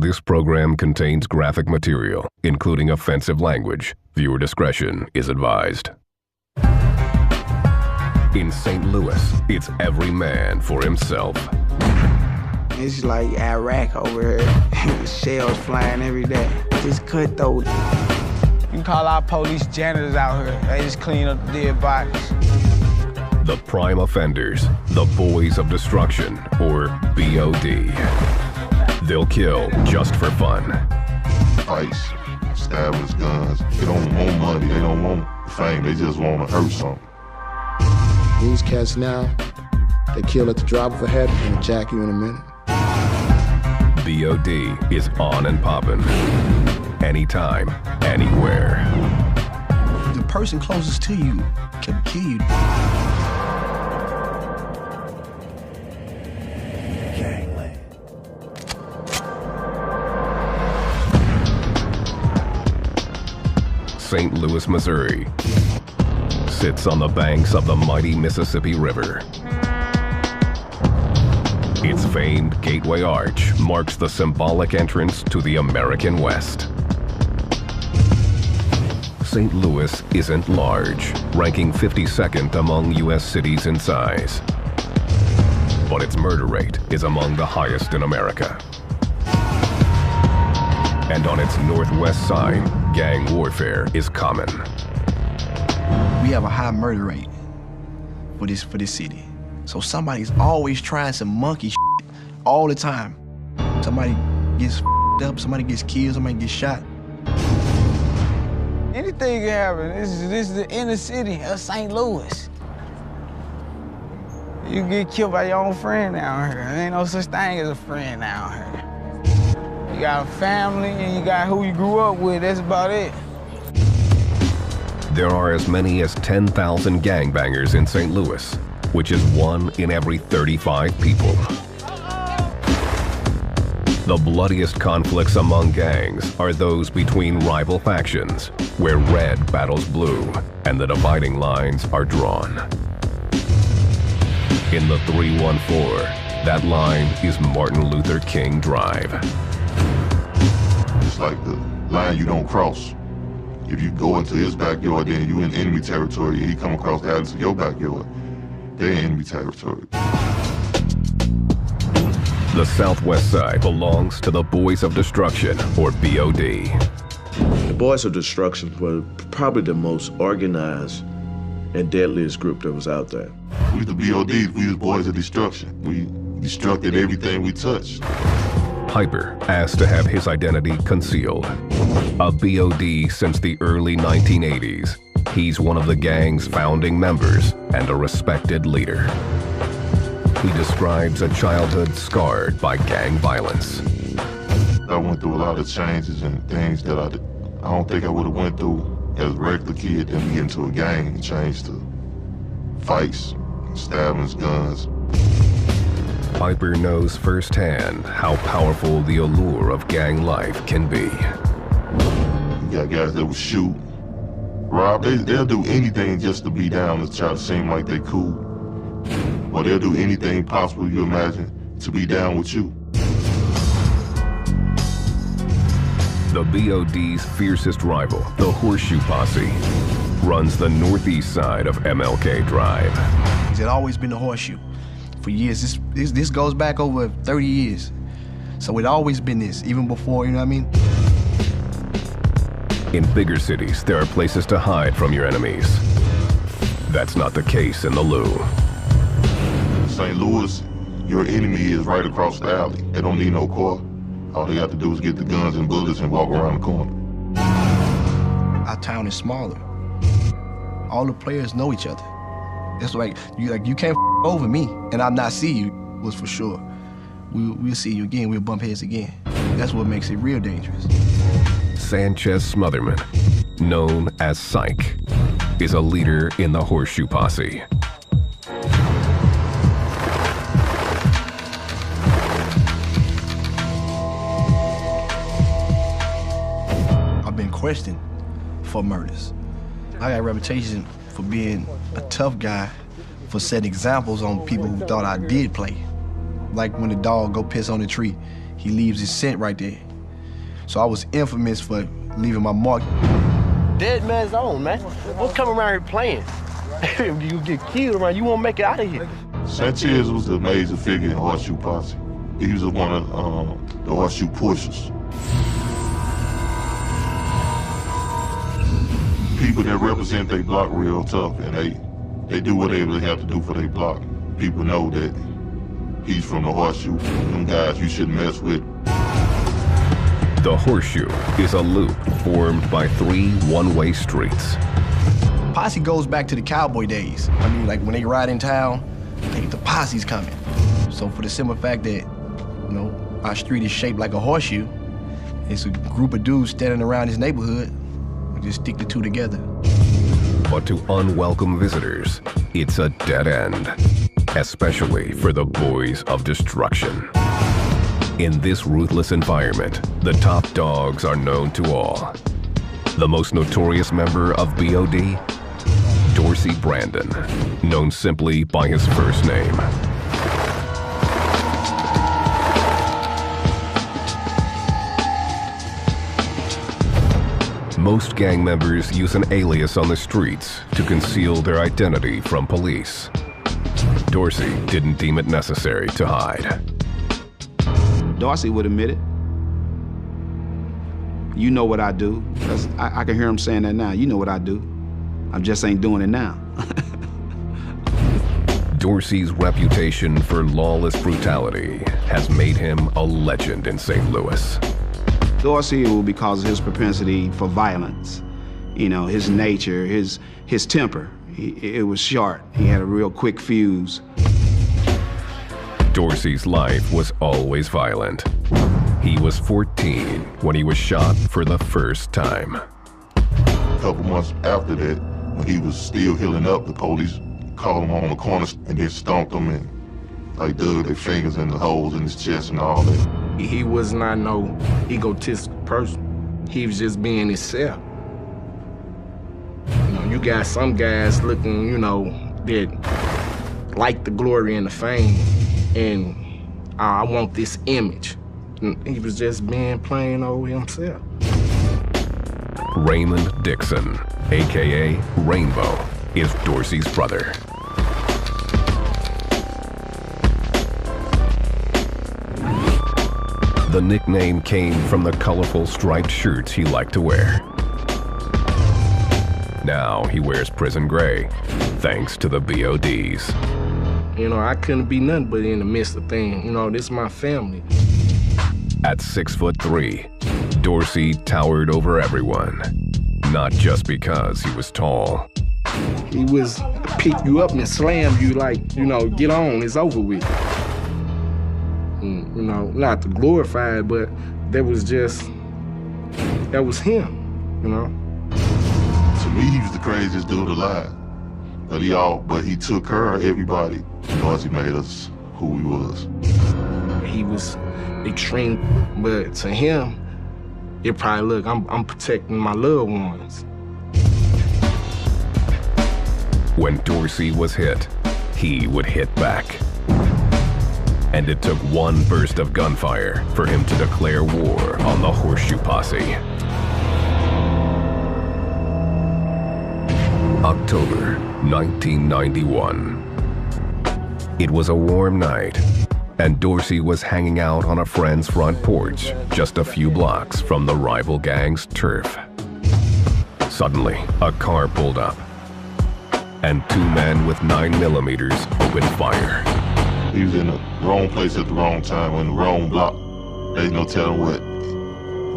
This program contains graphic material, including offensive language. Viewer discretion is advised. In St. Louis, it's every man for himself. It's like Iraq over here. Shells flying every day. Just cutthroat. You can call our police janitors out here. They just clean up the dead bodies. The prime offenders, the boys of destruction, or BOD. They'll kill just for fun. Fights, stabbings, guns. They don't want money, they don't want fame, they just want to hurt something. These cats now, they kill at the drop of a hat and jack you in a minute. BOD is on and poppin'. Anytime, anywhere. The person closest to you can kill you. St. Louis, Missouri, sits on the banks of the mighty Mississippi River. Its famed Gateway Arch marks the symbolic entrance to the American West. St. Louis isn't large, ranking 52nd among U.S. cities in size. But its murder rate is among the highest in America. And on its northwest side, gang warfare is common. We have a high murder rate for this city. So somebody's always trying some monkey shit all the time. Somebody gets f***ed up, somebody gets killed, somebody gets shot. Anything can happen. This is the inner city of St. Louis. You get killed by your own friend down here. There ain't no such thing as a friend down here. You got a family and you got who you grew up with, that's about it. There are as many as 10,000 gangbangers in St. Louis, which is 1 in every 35 people. The bloodiest conflicts among gangs are those between rival factions, where red battles blue and the dividing lines are drawn. In the 314, that line is Martin Luther King Drive. It's like the line you don't cross. If you go into his backyard, then you in enemy territory, and he come across that into your backyard, they're in enemy territory. The southwest side belongs to the Boys of Destruction, or BOD. The Boys of Destruction were probably the most organized and deadliest group that was out there. We was the BOD, we was Boys of Destruction. We destructed everything we touched. Piper asked to have his identity concealed. A BOD since the early 1980s, he's one of the gang's founding members and a respected leader. He describes a childhood scarred by gang violence. I went through a lot of changes and things that I don't think I would have went through as a regular kid, then we get into a gang and change to fights, stabbings, guns. Piper knows firsthand how powerful the allure of gang life can be. You got guys that will shoot, rob, they'll do anything just to be down and try to seem like they cool. Or they'll do anything possible you imagine to be down with you. The BOD's fiercest rival, the Horseshoe Posse, runs the northeast side of MLK Drive. It's always been the Horseshoe. For years, this goes back over 30 years. So it's always been this, even before, you know what I mean? In bigger cities, there are places to hide from your enemies. That's not the case in the Lou. St. Louis, your enemy is right across the alley. They don't need no car. All they have to do is get the guns and bullets and walk around the corner. Our town is smaller. All the players know each other. It's like you can't over me and I not see you, was for sure. We'll see you again, we'll bump heads again. That's what makes it real dangerous. Sanchez Smotherman, known as Psych, is a leader in the Horseshoe Posse. I've been questioned for murders. I got a reputation for being a tough guy, for setting examples on people who thought I did play. Like when the dog go piss on the tree, he leaves his scent right there. So I was infamous for leaving my mark. Dead man's on, man. What's coming around here playing? If you get killed around, you won't make it out of here. Sanchez was the major figure in Horseshoe Posse. He was one of the Horseshoe pushers. People that represent their block real tough, and they do whatever they have to do for their block. People know that he's from the Horseshoe. Them guys you shouldn't mess with. The Horseshoe is a loop formed by 3 one-way streets. Posse goes back to the cowboy days. I mean, like when they ride in town, the posse's coming. So for the simple fact that, you know, our street is shaped like a horseshoe, it's a group of dudes standing around this neighborhood. We just stick the two together. But to unwelcome visitors, it's a dead end, especially for the Boys of Destruction. In this ruthless environment, the top dogs are known to all. The most notorious member of BOD, Dorsey Brandon, known simply by his first name. Most gang members use an alias on the streets to conceal their identity from police. Dorsey didn't deem it necessary to hide. Dorsey would admit it. You know what I do. I can hear him saying that now. You know what I do. I just ain't doing it now. Dorsey's reputation for lawless brutality has made him a legend in St. Louis. Dorsey, because of his propensity for violence, you know, his nature, his temper. It was short. He had a real quick fuse. Dorsey's life was always violent. He was 14 when he was shot for the first time. A couple months after that, when he was still healing up, the police called him on the corner and then stomped him and like dug their fingers in the holes in his chest and all that. He was not no egotistical person. He was just being himself. You know, you got some guys looking, you know, that like the glory and the fame, and I want this image. And he was just being plain old himself. Raymond Dixon, AKA Rainbow, is Dorsey's brother. The nickname came from the colorful striped shirts he liked to wear. Now he wears prison gray, thanks to the BODs. You know, I couldn't be nothing but in the midst of things. You know, this is my family. At 6'3", Dorsey towered over everyone, not just because he was tall. He was pick you up and slam you like, you know, get on, it's over with. And, you know, not to glorify it, but that was him, you know. To me, he was the craziest dude alive. But he took care of everybody. Dorsey made us who we was. He was extreme, but to him, it probably, look, I'm protecting my loved ones. When Dorsey was hit, he would hit back. And it took one burst of gunfire for him to declare war on the Horseshoe Posse. October 1991. It was a warm night, and Dorsey was hanging out on a friend's front porch just a few blocks from the rival gang's turf. Suddenly, a car pulled up, and 2 men with 9mm opened fire. He was in the wrong place at the wrong time, in the wrong block. There's no telling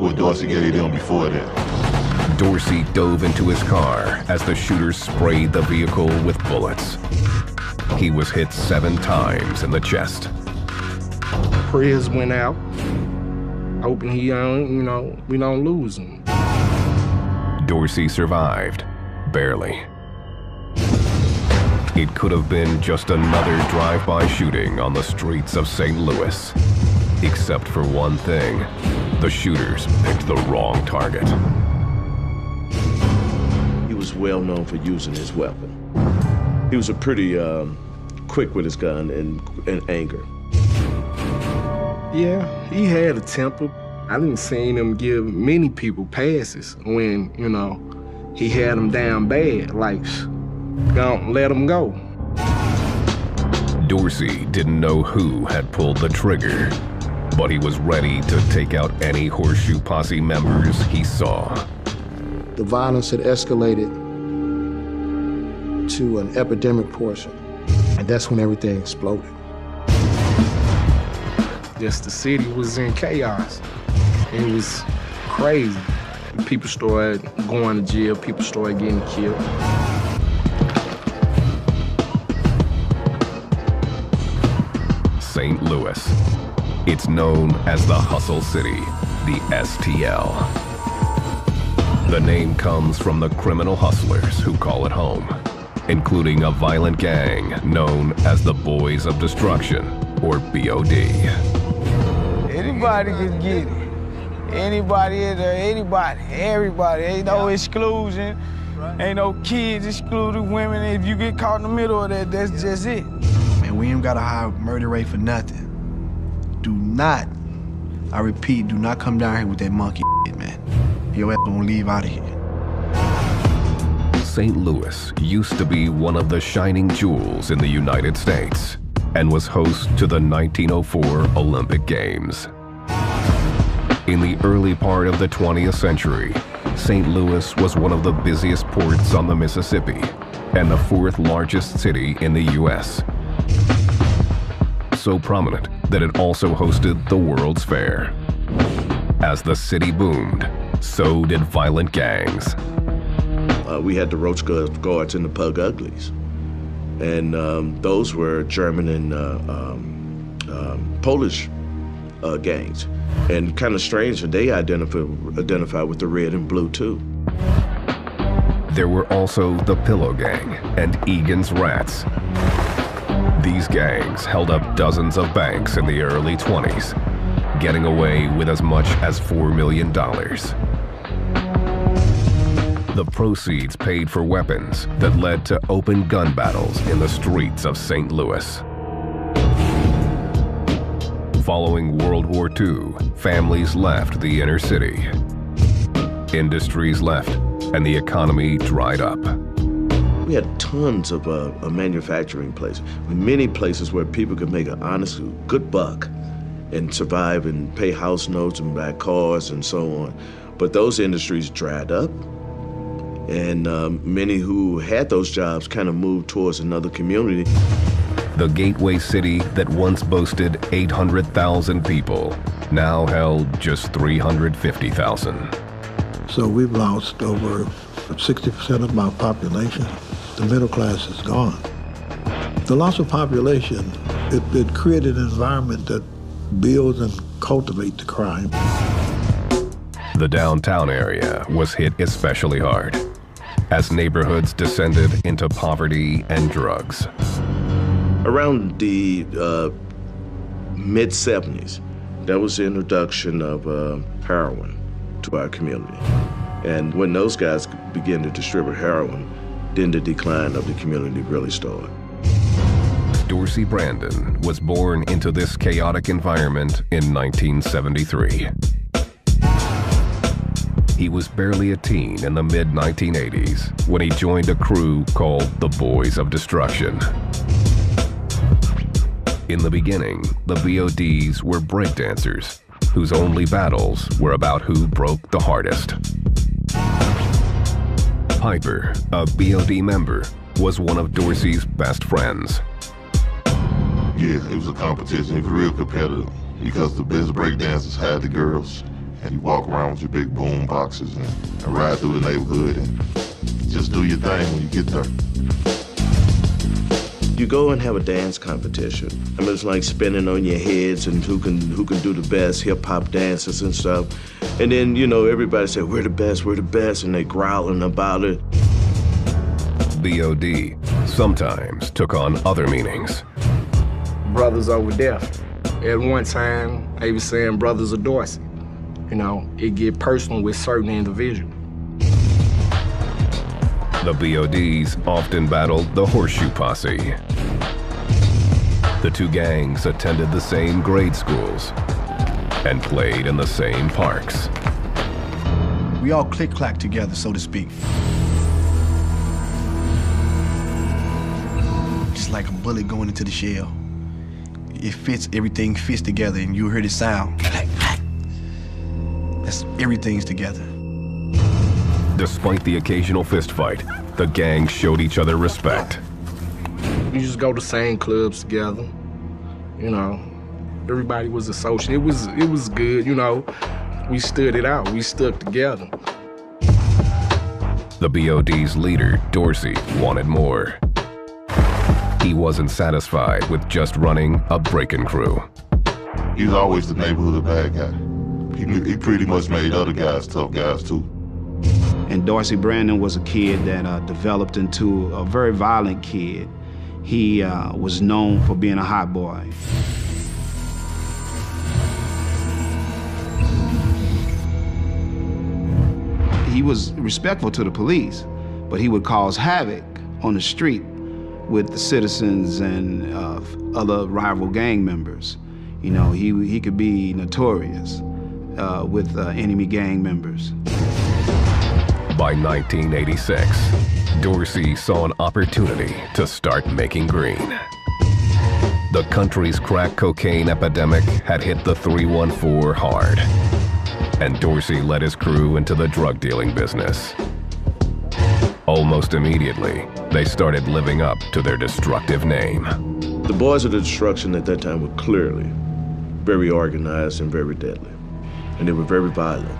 what Dorsey gave them before that. Dorsey dove into his car as the shooters sprayed the vehicle with bullets. He was hit 7 times in the chest. Prayers went out, hoping he, you know, we don't lose him. Dorsey survived, barely. It could have been just another drive-by shooting on the streets of St. Louis. Except for one thing, the shooters picked the wrong target. He was well known for using his weapon. He was a pretty quick with his gun and anger. Yeah, he had a temper, I didn't seen him give many people passes when, you know, he had them down bad, like, don't let them go. Dorsey didn't know who had pulled the trigger, but he was ready to take out any Horseshoe Posse members he saw. The violence had escalated to an epidemic portion, and that's when everything exploded. Just the city was in chaos. It was crazy. People started going to jail, people started getting killed. St. Louis. It's known as the Hustle City, the STL. The name comes from the criminal hustlers who call it home, including a violent gang known as the Boys of Destruction, or BOD. Anybody can get it. Anybody in there, anybody, everybody. Ain't no exclusion. Ain't no kids excluded, women. If you get caught in the middle of that, that's just it. Man, we ain't got a high murder rate for nothing. Do not, I repeat, do not come down here with that monkey shit, man. Your ass don't leave out of here. St. Louis used to be one of the shining jewels in the United States and was host to the 1904 Olympic Games. In the early part of the 20th century, St. Louis was one of the busiest ports on the Mississippi and the fourth largest city in the U.S. So prominent that it also hosted the World's Fair. As the city boomed, so did violent gangs. We had the Roach Guards and the Pug Uglies. And those were German and Polish gangs. And kind of strange that they identify with the red and blue too. There were also the Pillow Gang and Egan's Rats. These gangs held up dozens of banks in the early 20s, getting away with as much as $4 million. The proceeds paid for weapons that led to open gun battles in the streets of St. Louis. Following World War II, families left the inner city. Industries left, and the economy dried up. We had tons of manufacturing places, many places where people could make an honest, good buck and survive and pay house notes and buy cars and so on. But those industries dried up, and many who had those jobs kind of moved towards another community. The gateway city that once boasted 800,000 people now held just 350,000. So we've lost over 60% of our population. The middle class is gone. The loss of population, it created an environment that builds and cultivates the crime. The downtown area was hit especially hard as neighborhoods descended into poverty and drugs. Around the mid-70s, that was the introduction of heroin to our community. And when those guys began to distribute heroin, then the decline of the community really started. Dorsey Brandon was born into this chaotic environment in 1973. He was barely a teen in the mid-1980s when he joined a crew called the Boys of Destruction. In the beginning, the BODs were breakdancers whose only battles were about who broke the hardest. Piper, a BOD member, was one of Dorsey's best friends. Yeah, it was a competition. It was real competitive because the best breakdancers had the girls, and you walk around with your big boom boxes and ride through the neighborhood and just do your thing when you get there. You go and have a dance competition. I mean, it's like spinning on your heads and who can do the best hip-hop dances and stuff. And then, you know, everybody said, we're the best, and they growling about it. BOD sometimes took on other meanings. Brothers over death. At one time, they were saying brothers of Dorsey. You know, it get personal with certain individuals. The BODs often battled the Horseshoe Posse. The two gangs attended the same grade schools, and played in the same parks. We all click-clack together, so to speak. Just like a bullet going into the shell. It fits, everything fits together, and you hear the sound. Clack, clack. That's everything's together. Despite the occasional fistfight, the gang showed each other respect. We just go to the same clubs together. You know, everybody was a social. It was good, you know. We stood it out. We stuck together. The BOD's leader, Dorsey, wanted more. He wasn't satisfied with just running a break-in crew. He was always the neighborhood bad guy. He pretty much made other guys tough guys too. And Dorsey Brandon was a kid that developed into a very violent kid. He was known for being a hot boy. He was respectful to the police, but he would cause havoc on the street with the citizens and other rival gang members. You know, he could be notorious with enemy gang members. By 1986, Dorsey saw an opportunity to start making green. The country's crack cocaine epidemic had hit the 314 hard, and Dorsey led his crew into the drug dealing business. Almost immediately, they started living up to their destructive name. The Boys of the Destruction at that time were clearly very organized and very deadly, and they were very violent.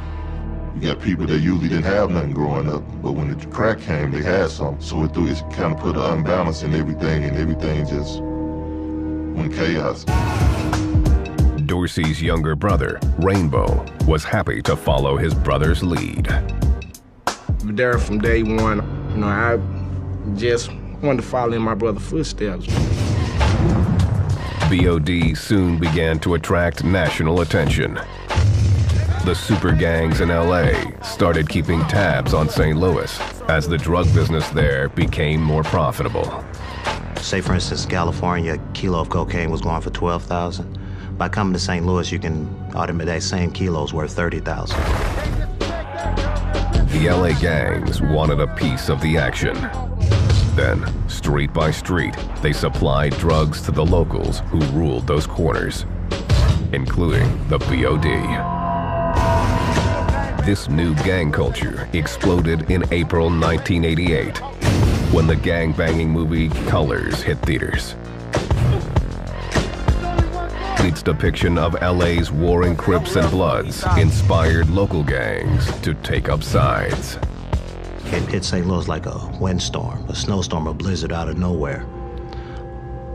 You got people that usually didn't have nothing growing up, but when the crack came, they had something. So it kind of put an unbalance in everything, and everything just went chaos. Dorsey's younger brother, Rainbow, was happy to follow his brother's lead. There from day one, you know, I just wanted to follow in my brother's footsteps. BOD soon began to attract national attention. The super gangs in LA started keeping tabs on St. Louis as the drug business there became more profitable. Say, for instance, California, a kilo of cocaine was going for $12,000. By coming to St. Louis, you can automate that same kilo's worth $30,000. The LA gangs wanted a piece of the action. Then, street by street, they supplied drugs to the locals who ruled those corners, including the BOD. This new gang culture exploded in April 1988, when the gang-banging movie Colors hit theaters. Its depiction of LA's warring Crips and Bloods inspired local gangs to take up sides. It hit St. Louis like a windstorm, a snowstorm, a blizzard out of nowhere.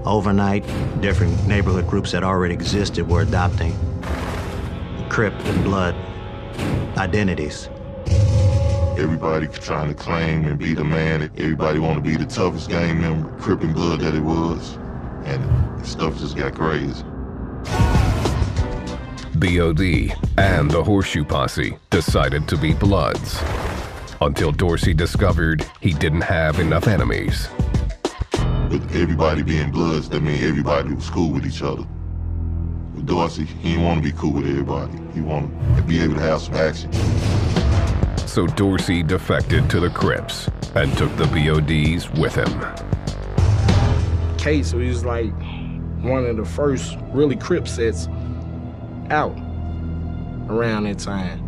Overnight, different neighborhood groups that already existed were adopting Crip and Blood identities. Everybody trying to claim and be the man. Everybody want to be the toughest gang member, Crip and Blood that it was. And stuff just got crazy. BOD and the Horseshoe Posse decided to be Bloods, until Dorsey discovered he didn't have enough enemies. With everybody being Bloods, that means everybody was cool with each other. With Dorsey, he didn't want to be cool with everybody. He wanted to be able to have some action. So Dorsey defected to the Crips and took the BODs with him. Case was like one of the first really Crip sets out around that time.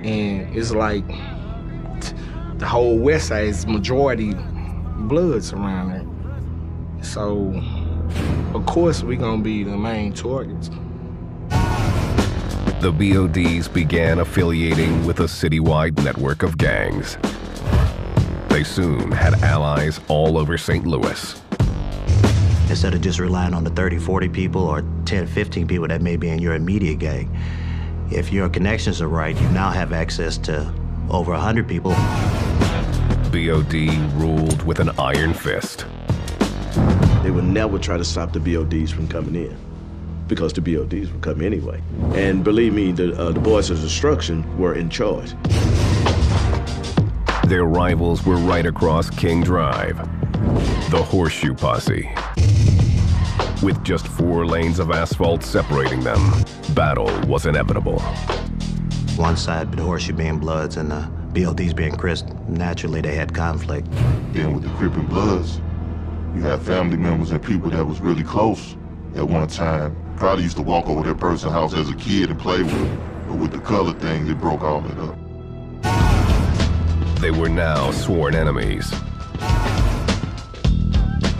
And it's like the whole West Side is majority Bloods around there. So, of course, we're gonna be the main targets. The BODs began affiliating with a citywide network of gangs. They soon had allies all over St. Louis. Instead of just relying on the 30, 40 people or 10, 15 people that may be in your immediate gang, if your connections are right, you now have access to over 100 people. BOD ruled with an iron fist. They would never try to stop the BODs from coming in, because the BODs would come anyway. And believe me, the Boys of Destruction were in charge. Their rivals were right across King Drive, the Horseshoe Posse. With just 4 lanes of asphalt separating them, battle was inevitable. One side, the Horseshoe being Bloods and the BODs being Crips, naturally they had conflict. Then with the Crip and Bloods, you had family members and people that was really close at one time. Probably used to walk over their person's house as a kid and play with it. But with the color thing, it broke all that up. They were now sworn enemies.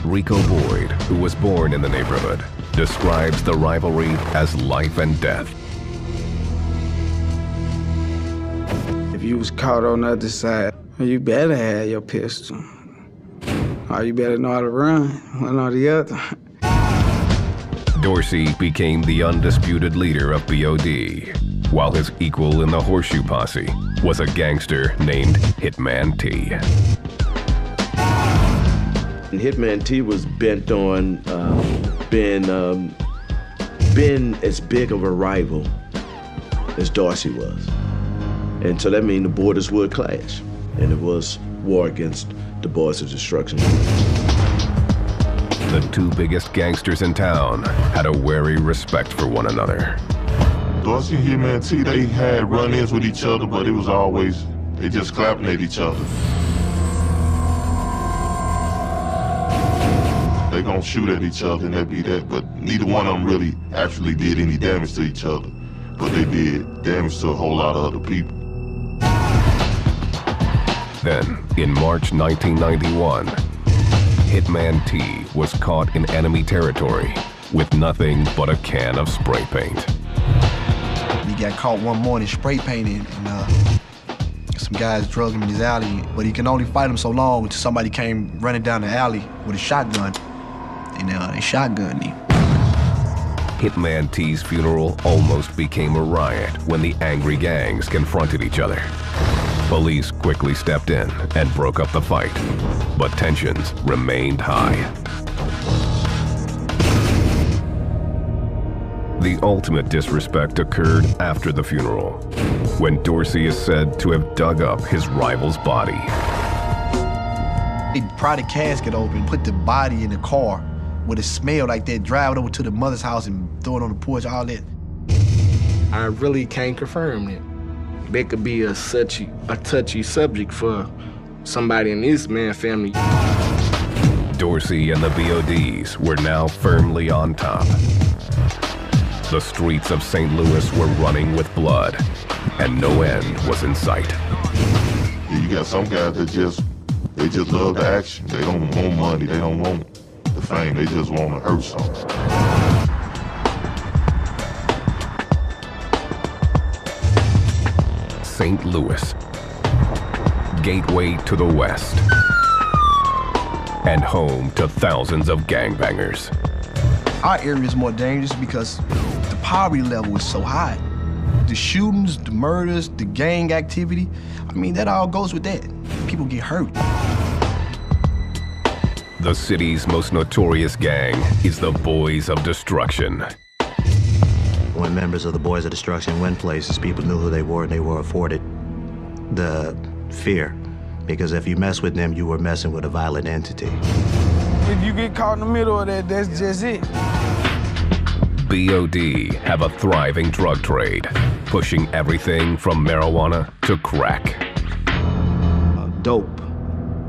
Rico Boyd, who was born in the neighborhood, describes the rivalry as life and death. If you was caught on the other side, you better have your pistol. Or you better know how to run, one or the other. Dorsey became the undisputed leader of BOD, while his equal in the Horseshoe Posse was a gangster named Hitman T. And Hitman T was bent on being as big of a rival as Dorsey was. And so that means the borders would clash. And it was war against the Boys of Destruction. The two biggest gangsters in town had a wary respect for one another. Dorsey and Hitman T, they had run-ins with each other, but it was always, they just clapping at each other. They gonna shoot at each other and that be that, but neither one of them really actually did any damage to each other. But they did damage to a whole lot of other people. Then, in March 1991, Hitman T was caught in enemy territory with nothing but a can of spray paint. He got caught one morning spray painting, and some guys drug him in his alley, but he can only fight him so long until somebody came running down the alley with a shotgun, and they shotgunned him. Hitman T's funeral almost became a riot when the angry gangs confronted each other. Police quickly stepped in and broke up the fight, but tensions remained high. The ultimate disrespect occurred after the funeral, when Dorsey is said to have dug up his rival's body. They pried the casket open, put the body in the car with a smell like that, drive it over to the mother's house and throw it on the porch, all that. I really can't confirm that. That could be a touchy subject for somebody in this man's family. Dorsey and the BODs were now firmly on top. The streets of St. Louis were running with blood, and no end was in sight. You got some guys that just love the action. They don't want money, they don't want the fame, they just want to hurt something. St. Louis, gateway to the West, and home to thousands of gangbangers. Our area is more dangerous because the poverty level is so high. The shootings, the murders, the gang activity, I mean, that all goes with that. People get hurt. The city's most notorious gang is the Boys of Destruction. When members of the Boys of Destruction went places, people knew who they were, and they were afforded the fear. Because if you mess with them, you were messing with a violent entity. If you get caught in the middle of that, that's just it. BOD have a thriving drug trade, pushing everything from marijuana to crack. Dope,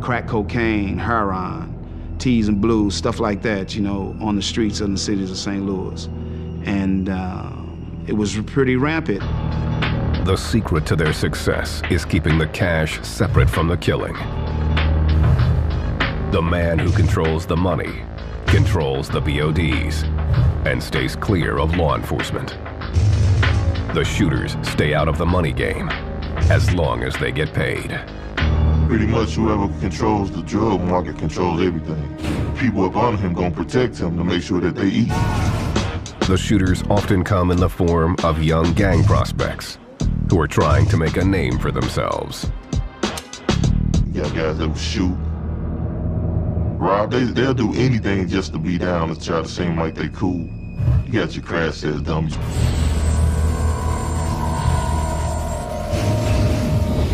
crack cocaine, heroin, teas and blues, stuff like that, you know, on the streets of the cities of St. Louis. And it was pretty rampant. The secret to their success is keeping the cash separate from the killing. The man who controls the money controls the BODs and stays clear of law enforcement. The shooters stay out of the money game as long as they get paid. Pretty much whoever controls the drug market controls everything. People up under him gonna protect him to make sure that they eat. The shooters often come in the form of young gang prospects who are trying to make a name for themselves. You got guys that will shoot, rob, they'll do anything just to be down and try to seem like they cool. You got your crash test dummies.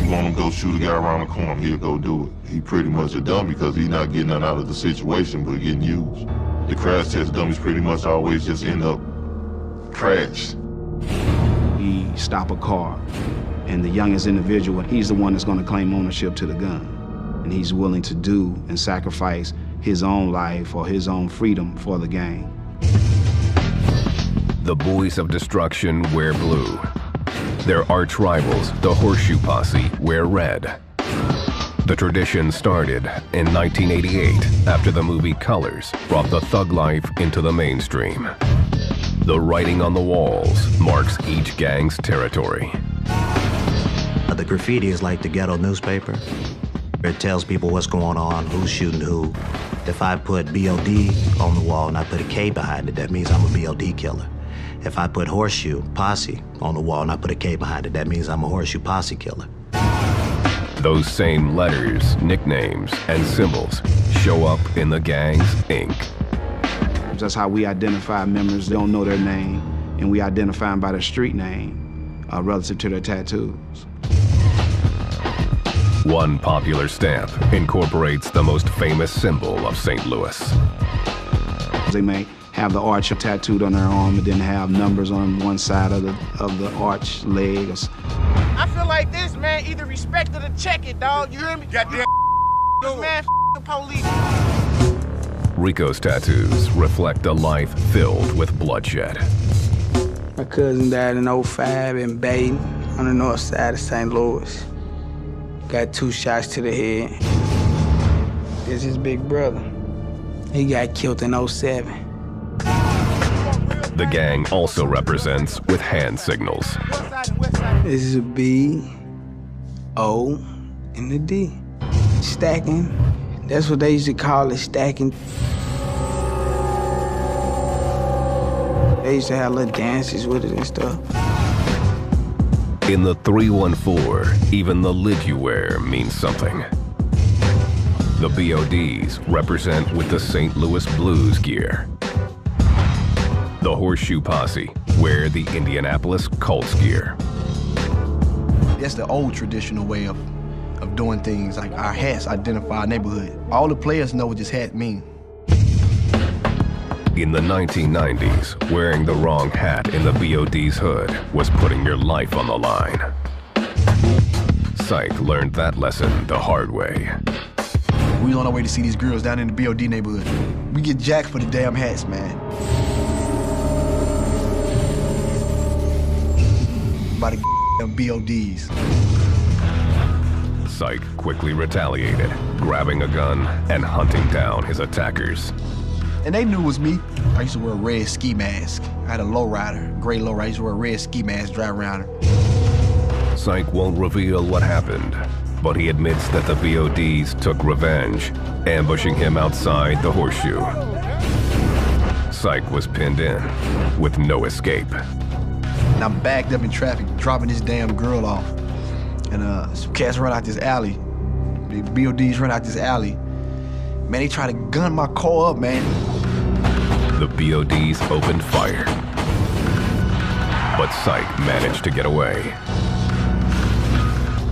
You want him to go shoot a guy around the corner, he'll go do it. He pretty much a dummy because he's not getting nothing out of the situation, but getting used. The crash test dummies pretty much always just end up crashed. he stop a car, and the youngest individual, he's the one that's going to claim ownership to the gun. And he's willing to do and sacrifice his own life or his own freedom for the gang. The Boys of Destruction wear blue. Their arch rivals, the Horseshoe Posse, wear red. The tradition started in 1988 after the movie Colors brought the thug life into the mainstream. The writing on the walls marks each gang's territory. The graffiti is like the ghetto newspaper. It tells people what's going on, who's shooting who. If I put BOD on the wall and I put a K behind it, that means I'm a BOD killer. If I put Horseshoe Posse on the wall and I put a K behind it, that means I'm a Horseshoe Posse killer. Those same letters, nicknames, and symbols show up in the gang's ink. That's how we identify members. They don't know their name, and we identify them by their street name relative to their tattoos. One popular stamp incorporates the most famous symbol of St. Louis. They may have the arch tattooed on their arm and then have numbers on one side of the arch leg. I feel like this, man, either respect it or check it, dog. You hear me? Goddamn this man, the police. Rico's tattoos reflect a life filled with bloodshed. My cousin died in 05 in Baden on the north side of St. Louis. Got 2 shots to the head. This is his big brother. He got killed in 07. The gang also represents with hand signals. This is a B, O, and a D. Stacking. That's what they used to call it, stacking. They used to have little dances with it and stuff. In the 314, even the lid you wear means something. The BODs represent with the St. Louis Blues gear. The Horseshoe Posse wear the Indianapolis Colts gear. That's the old traditional way of doing things. Like our hats identify our neighborhood. All the players know what this hat means. In the 1990s, wearing the wrong hat in the BOD's hood was putting your life on the line. Psych learned that lesson the hard way. We on our way to see these girls down in the BOD neighborhood. We get jacked for the damn hats, man. By the damn BODs. Psych quickly retaliated, grabbing a gun and hunting down his attackers. And they knew it was me. I used to wear a red ski mask. I had a lowrider, gray lowrider. I used to wear a red ski mask, drive around her. Psych won't reveal what happened, but he admits that the BODs took revenge, ambushing him outside the Horseshoe. Psych was pinned in, with no escape. And I'm backed up in traffic, dropping this damn girl off. And some cats run out this alley. The BODs run out this alley. Man, they try to gun my car up, man. The BODs opened fire, but Psych managed to get away.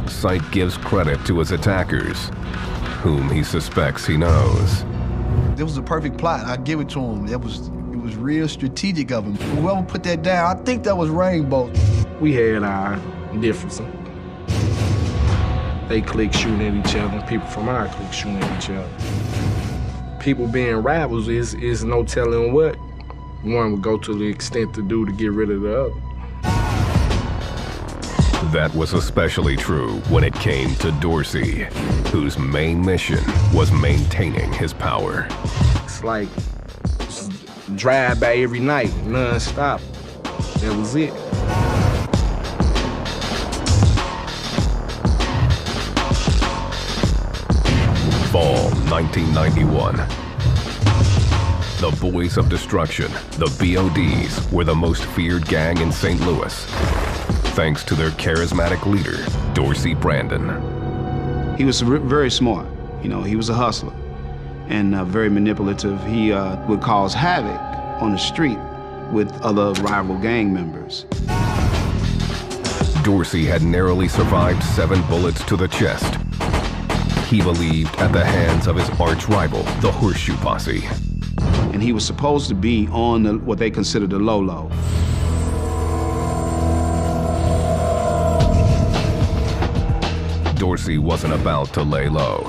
Psych gives credit to his attackers, whom he suspects he knows. It was a perfect plot. I give it to him. It was real strategic of him. Whoever put that down, I think that was Rainbow. We had our differences. They clique shooting at each other, and people from our clique shooting at each other. People being rivals is no telling what one would go to the extent to do to get rid of the other. That was especially true when it came to Dorsey, whose main mission was maintaining his power. It's like drive by every night, non-stop. That was it. Fall 1991. The Boys of Destruction, the BODs, were the most feared gang in St. Louis, thanks to their charismatic leader, Dorsey Brandon. He was very smart. You know, he was a hustler and very manipulative. He would cause havoc on the street with other rival gang members. Dorsey had narrowly survived 7 bullets to the chest. He believed at the hands of his arch rival, the Horseshoe Posse. And he was supposed to be on what they considered the low-low. Dorsey wasn't about to lay low.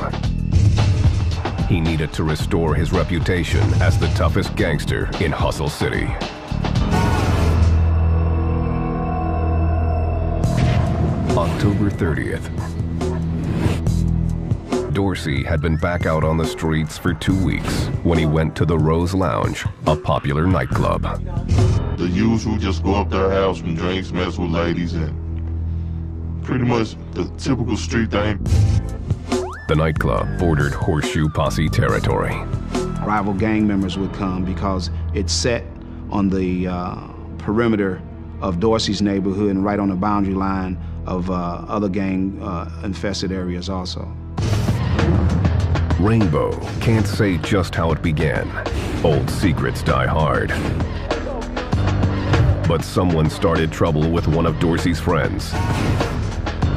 He needed to restore his reputation as the toughest gangster in Hustle City. October 30th. Dorsey had been back out on the streets for 2 weeks when he went to the Rose Lounge, a popular nightclub. The usual, just go up there, have some drinks, mess with ladies, and pretty much the typical street thing. The nightclub bordered Horseshoe Posse territory. Rival gang members would come because it's set on the perimeter of Dorsey's neighborhood and right on the boundary line of other gang infested areas also. Rainbow can't say just how it began. Old secrets die hard. But someone started trouble with one of Dorsey's friends.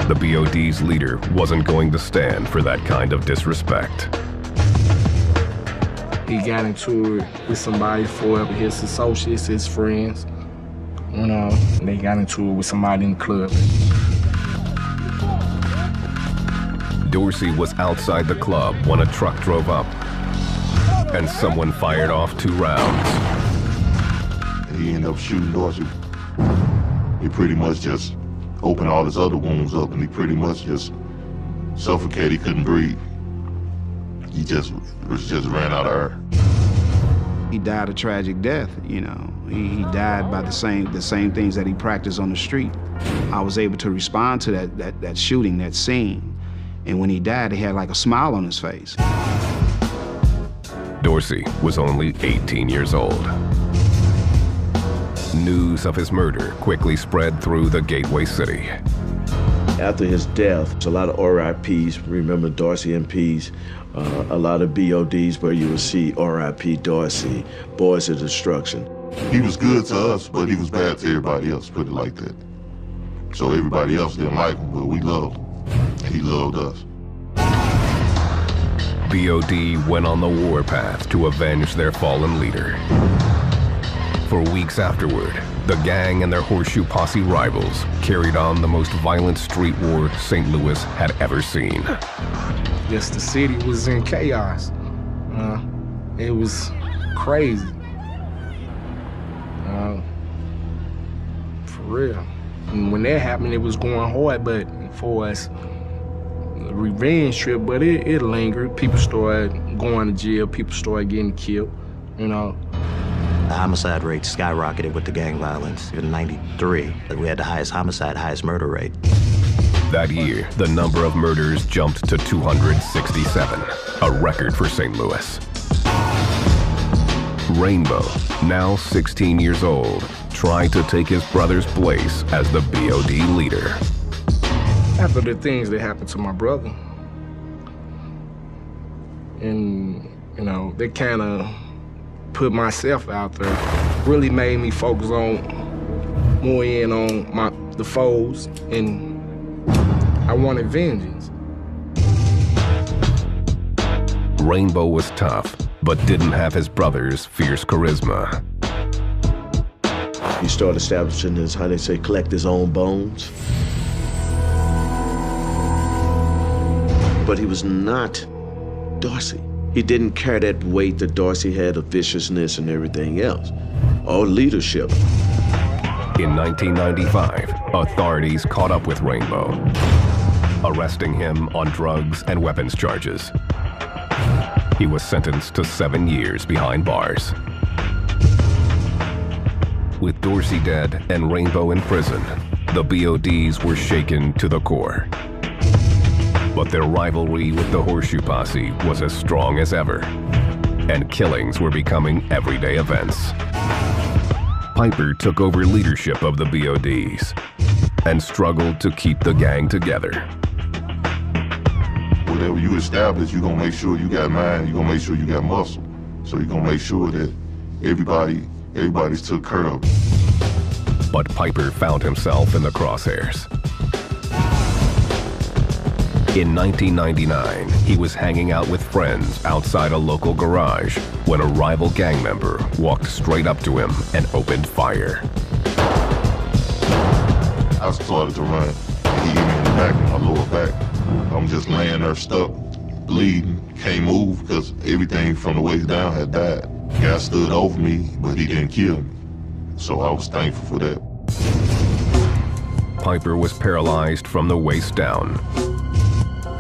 The BOD's leader wasn't going to stand for that kind of disrespect. He got into it with somebody, 4 of his associates, his friends, you know, and they got into it with somebody in the club. Dorsey was outside the club when a truck drove up, and someone fired off 2 rounds. He ended up shooting Dorsey. He pretty much just opened all his other wounds up, and he pretty much just suffocated. He couldn't breathe. He just ran out of air. He died a tragic death, you know. He died by the same things that he practiced on the street. I was able to respond to that shooting, that scene. And when he died, he had like a smile on his face. Dorsey was only 18 years old. News of his murder quickly spread through the gateway city. After his death, a lot of RIPs, remember Dorsey MPs, a lot of BODs where you would see RIP Dorsey, Boys of Destruction. He was good to us, but he was bad to everybody else, put it like that. So everybody else didn't like him, but we loved him. He loved us. BOD went on the warpath to avenge their fallen leader. For weeks afterward, the gang and their Horseshoe Posse rivals carried on the most violent street war St. Louis had ever seen. Yes, the city was in chaos. It was crazy. For real. And when that happened, it was going hard, but for us, the revenge trip, but it lingered. People started going to jail, people started getting killed, you know. The homicide rate skyrocketed with the gang violence. In '93, we had the highest homicide, highest murder rate. That year, the number of murders jumped to 267, a record for St. Louis. Rainbow, now 16 years old, tried to take his brother's place as the BOD leader. After the things that happened to my brother, and, you know, they kind of put myself out there, really made me focus on, more in on the foes, and I wanted vengeance. Rainbow was tough, but didn't have his brother's fierce charisma. He started establishing his, how they say, collect his own bones. But he was not Dorsey. He didn't carry that weight that Dorsey had of viciousness and everything else, or leadership. In 1995, authorities caught up with Rainbow, arresting him on drugs and weapons charges. He was sentenced to 7 years behind bars. With Dorsey dead and Rainbow in prison, the BODs were shaken to the core. But their rivalry with the Horseshoe Posse was as strong as ever, and killings were becoming everyday events. Piper took over leadership of the BODs and struggled to keep the gang together. Whatever you establish, you're gonna make sure you got mind, you're gonna make sure you got muscle. So you're gonna make sure that everybody's took care of. But Piper found himself in the crosshairs. In 1999, he was hanging out with friends outside a local garage when a rival gang member walked straight up to him and opened fire. I started to run. He hit me in the back, in my lower back. I'm just laying there stuck, bleeding, can't move because everything from the waist down had died. The guy stood over me, but he didn't kill me. So I was thankful for that. Piper was paralyzed from the waist down,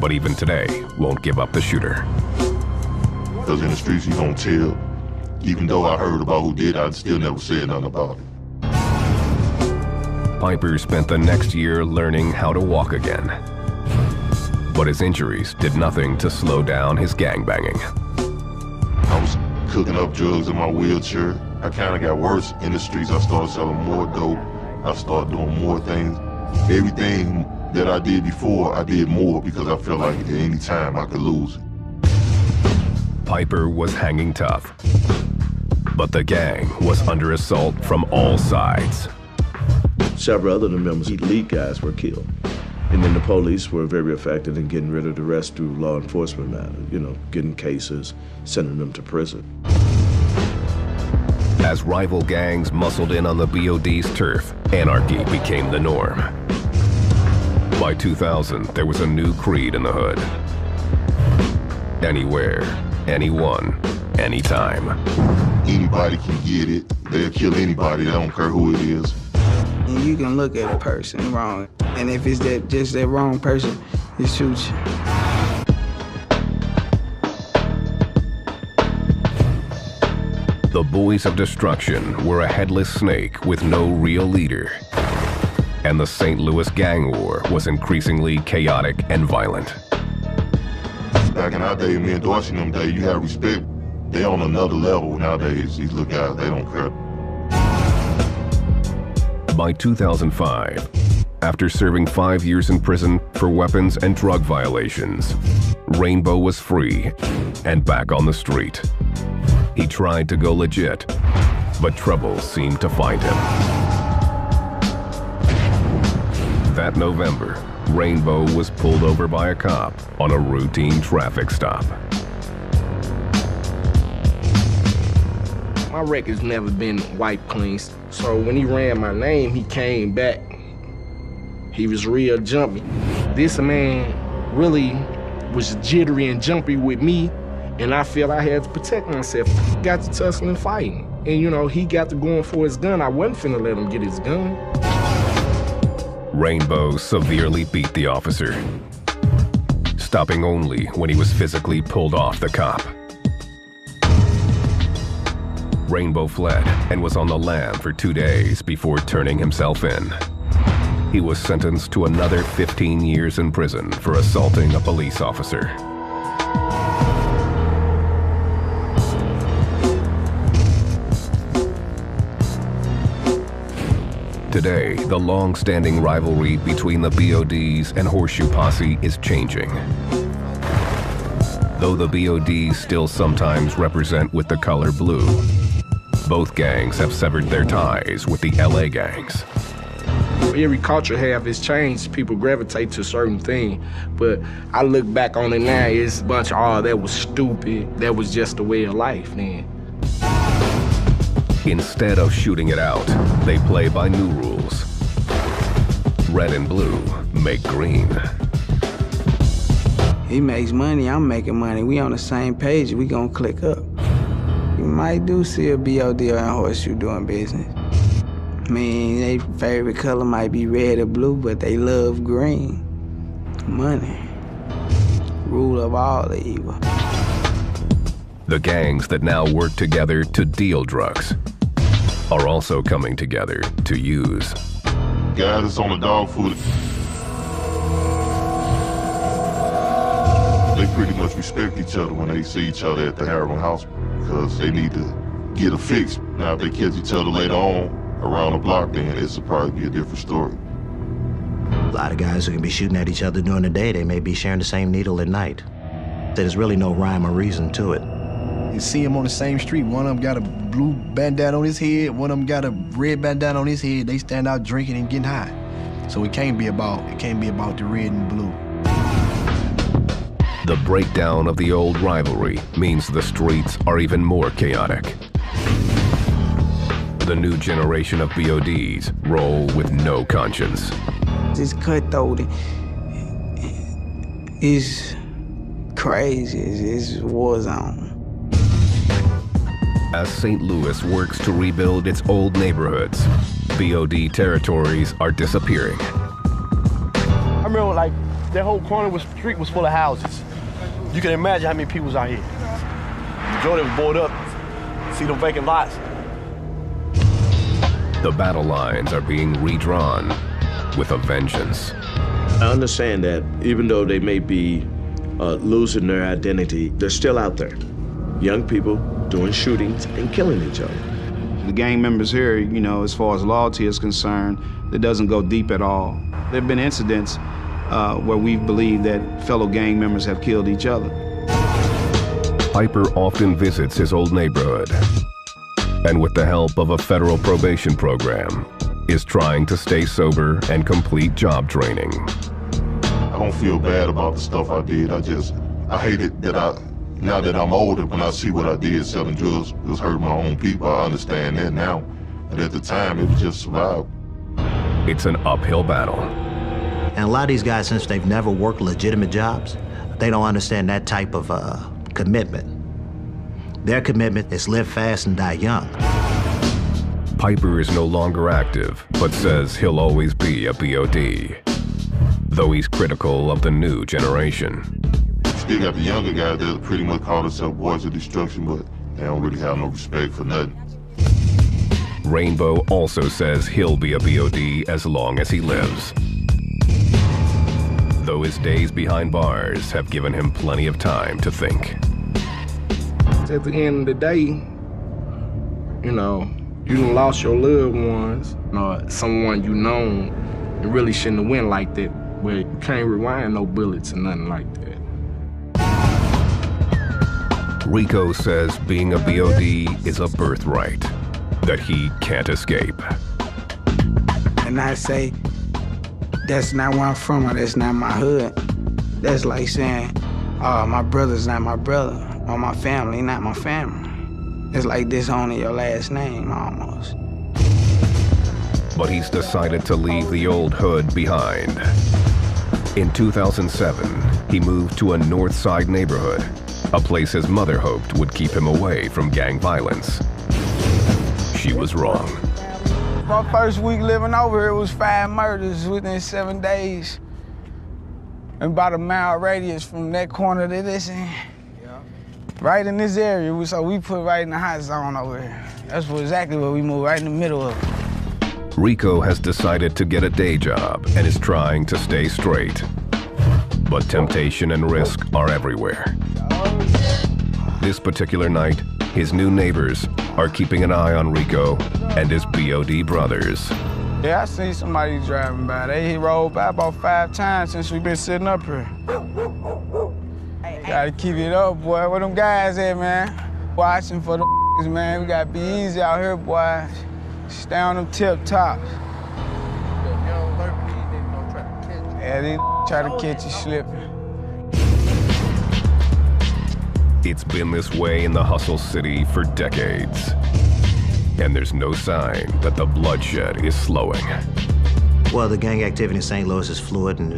but even today won't give up the shooter. Because in the streets you don't tell. Even though I heard about who did, I still never said nothing about it. Piper spent the next year learning how to walk again. But his injuries did nothing to slow down his gangbanging. I was cooking up drugs in my wheelchair. I kind of got worse in the streets. I started selling more dope. I started doing more things. Everything that I did before, I did more because I felt like at any time I could lose it. Piper was hanging tough, but the gang was under assault from all sides. Several other members, elite guys, were killed. And then the police were very effective in getting rid of the rest through law enforcement matters, you know, getting cases, sending them to prison. As rival gangs muscled in on the BOD's turf, anarchy became the norm. By 2000, there was a new creed in the hood. Anywhere, anyone, anytime. Anybody can get it. They'll kill anybody. They don't care who it is. And you can look at a person wrong, and if it's just that wrong person, it shoots you. The Boys of Destruction were a headless snake with no real leader. And the St. Louis gang war was increasingly chaotic and violent. Back in our day, me and Dorsey in them days, you had respect. They on another level nowadays. These little guys, they don't care. By 2005, after serving 5 years in prison for weapons and drug violations, Rainbow was free and back on the street. He tried to go legit, but trouble seemed to find him. That November, Rainbow was pulled over by a cop on a routine traffic stop. My record's never been wiped clean. So when he ran my name, he came back. He was real jumpy. This man really was jittery and jumpy with me, and I felt I had to protect myself. Got to tussling fighting. And you know, he got to going for his gun. I wasn't finna let him get his gun. Rainbow severely beat the officer, stopping only when he was physically pulled off the cop. Rainbow fled and was on the lam for 2 days before turning himself in. He was sentenced to another 15 years in prison for assaulting a police officer. Today, the long-standing rivalry between the BODs and Horseshoe Posse is changing. Though the BODs still sometimes represent with the color blue, both gangs have severed their ties with the LA gangs. Every culture has changed. People gravitate to a certain thing. But I look back on it now, it's a bunch of, oh, that was stupid. That was just the way of life then. Instead of shooting it out, they play by new rules. Red and blue make green. He makes money, I'm making money. We on the same page, we gonna click up. You might do see a BOD or a Horseshoe doing business. I mean, their favorite color might be red or blue, but they love green. Money. Rule of all the evil. The gangs that now work together to deal drugs are also coming together to use. Guys that's on the dog food, they pretty much respect each other when they see each other at the heroin house because they need to get a fix. Now, if they catch each other later on around the block, then it'll probably be a different story. A lot of guys who can be shooting at each other during the day, they may be sharing the same needle at night. There's really no rhyme or reason to it. You see them on the same street. One of them got a blue bandana on his head, one of them got a red bandana on his head. They stand out drinking and getting high. So it can't be about the red and blue. The breakdown of the old rivalry means the streets are even more chaotic. The new generation of BODs roll with no conscience. It's cutthroat. It's crazy. It's a war zone. As St. Louis works to rebuild its old neighborhoods, BOD territories are disappearing. I remember like that whole corner of the street was full of houses. You can imagine how many people was out here. The majority was boarded up. See them vacant lots. The battle lines are being redrawn with a vengeance. I understand that even though they may be losing their identity, they're still out there. Young people doing shootings and killing each other. The gang members here, you know, as far as loyalty is concerned, it doesn't go deep at all. There have been incidents where we've believed that fellow gang members have killed each other. Piper often visits his old neighborhood, and with the help of a federal probation program, is trying to stay sober and complete job training. I don't feel bad about the stuff I did. I hate it that now that I'm older, when I see what I did, selling drugs, it was hurting my own people. I understand that now. But at the time, it was just survival. It's an uphill battle. And a lot of these guys, since they've never worked legitimate jobs, they don't understand that type of commitment. Their commitment is live fast and die young. Piper is no longer active, but says he'll always be a BOD, though he's critical of the new generation. Still got the younger guys that pretty much call themselves boys of destruction, but they don't really have no respect for nothing. Rainbow also says he'll be a BOD as long as he lives, though his days behind bars have given him plenty of time to think. At the end of the day, you know, you done lost your loved ones, or someone you known. It really shouldn't have went like that, where you can't rewind no bullets or nothing like that. Rico says being a BOD is a birthright that he can't escape. And I say, that's not where I'm from, or that's not my hood. That's like saying, my brother's not my brother, or my family not my family. It's like disowning your last name, almost. But he's decided to leave the old hood behind. In 2007, he moved to a North Side neighborhood, a place his mother hoped would keep him away from gang violence. She was wrong. My first week living over here was 5 murders within 7 days. And about a mile radius from that corner to this end. Right in this area, so we put right in the hot zone over here. That's exactly what we moved, right in the middle of it. Rico has decided to get a day job and is trying to stay straight. But temptation and risk are everywhere. This particular night, his new neighbors are keeping an eye on Rico and his BOD brothers. Yeah, I seen somebody driving by. He rolled by about 5 times since we've been sitting up here. Gotta keep it up, boy. Where them guys at, man? Watching for them man. We gotta be easy out here, boy. Stay on them tip tops. Yeah, they try to catch you slipping. It's been this way in the hustle city for decades. And there's no sign that the bloodshed is slowing. Well, the gang activity in St. Louis is fluid, and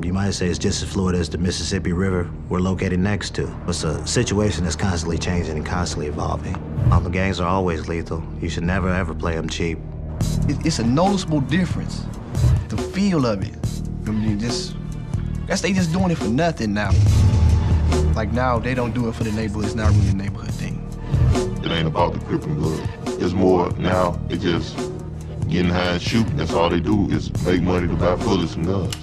you might say it's just as fluid as the Mississippi River we're located next to. It's a situation that's constantly changing and constantly evolving. The gangs are always lethal. You should never, ever play them cheap. It's a noticeable difference, the feel of it. I mean, guess they just doing it for nothing now. Like now, they don't do it for the neighborhood. It's not really a neighborhood thing. It ain't about the grip and blood. It's more now, they just getting high and shooting. That's all they do is make money to buy bullets and guns.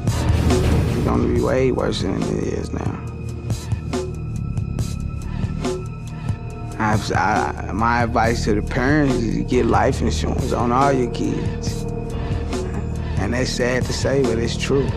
It's gonna be way worse than it is now. My advice to the parents is to get life insurance on all your kids. And that's sad to say, but it's true.